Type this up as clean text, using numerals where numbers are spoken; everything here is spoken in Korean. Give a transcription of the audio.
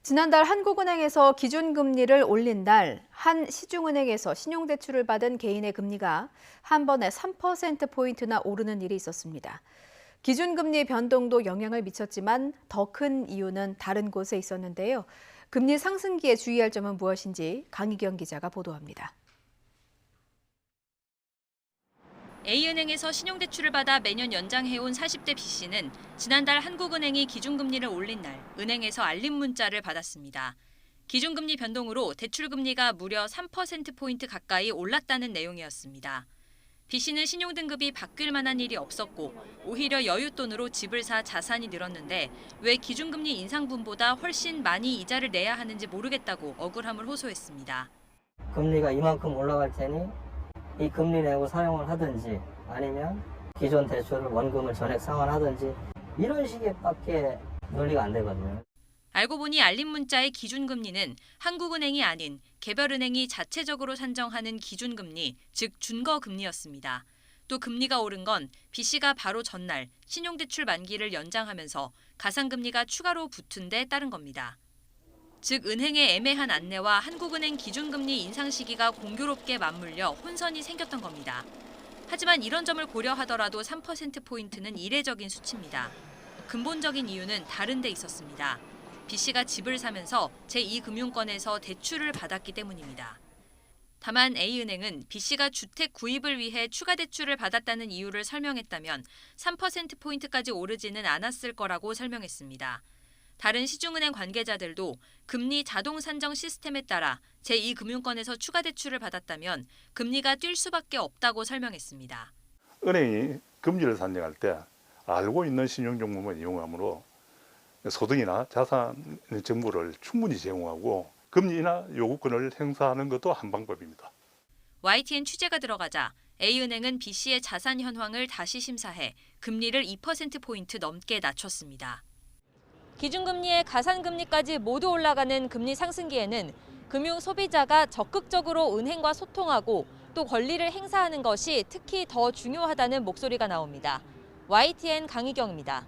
지난달 한국은행에서 기준금리를 올린 날 한 시중은행에서 신용대출을 받은 개인의 금리가 한 번에 3%포인트나 오르는 일이 있었습니다. 기준금리 변동도 영향을 미쳤지만 더 큰 이유는 다른 곳에 있었는데요. 금리 상승기에 주의할 점은 무엇인지 강희경 기자가 보도합니다. A은행에서 신용대출을 받아 매년 연장해온 40대 B씨는 지난달 한국은행이 기준금리를 올린 날 은행에서 알림 문자를 받았습니다. 기준금리 변동으로 대출금리가 무려 3%포인트 가까이 올랐다는 내용이었습니다. B씨는 신용등급이 바뀔 만한 일이 없었고 오히려 여윳돈으로 집을 사 자산이 늘었는데 왜 기준금리 인상분보다 훨씬 많이 이자를 내야 하는지 모르겠다고 억울함을 호소했습니다. 금리가 이만큼 올라갈 테니 이 금리 내고 사용을 하든지 아니면 기존 대출을 원금을 전액 상환하든지 이런 식밖에 논리가 안 되거든요. 알고 보니 알림 문자의 기준금리는 한국은행이 아닌 개별은행이 자체적으로 산정하는 기준금리, 즉 준거금리였습니다. 또 금리가 오른 건 B씨가 바로 전날 신용대출 만기를 연장하면서 가상금리가 추가로 붙은 데 따른 겁니다. 즉 은행의 애매한 안내와 한국은행 기준금리 인상 시기가 공교롭게 맞물려 혼선이 생겼던 겁니다. 하지만 이런 점을 고려하더라도 3%포인트는 이례적인 수치입니다. 근본적인 이유는 다른 데 있었습니다. B씨가 집을 사면서 제2금융권에서 대출을 받았기 때문입니다. 다만 A은행은 B씨가 주택 구입을 위해 추가 대출을 받았다는 이유를 설명했다면 3%포인트까지 오르지는 않았을 거라고 설명했습니다. 다른 시중은행 관계자들도 금리 자동 산정 시스템에 따라 제2금융권에서 추가 대출을 받았다면 금리가 뛸 수밖에 없다고 설명했습니다. 은행이 금리를 산정할 때 알고 있는 신용정보만 이용하므로 소득이나 자산 정보를 충분히 제공하고 금리 인하 요구권을 행사하는 것도 한 방법입니다. YTN 취재가 들어가자 A은행은 B씨의 자산 현황을 다시 심사해 금리를 2%포인트 넘게 낮췄습니다. 기준금리에 가산금리까지 모두 올라가는 금리 상승기에는 금융 소비자가 적극적으로 은행과 소통하고 또 권리를 행사하는 것이 특히 더 중요하다는 목소리가 나옵니다. YTN 강희경입니다.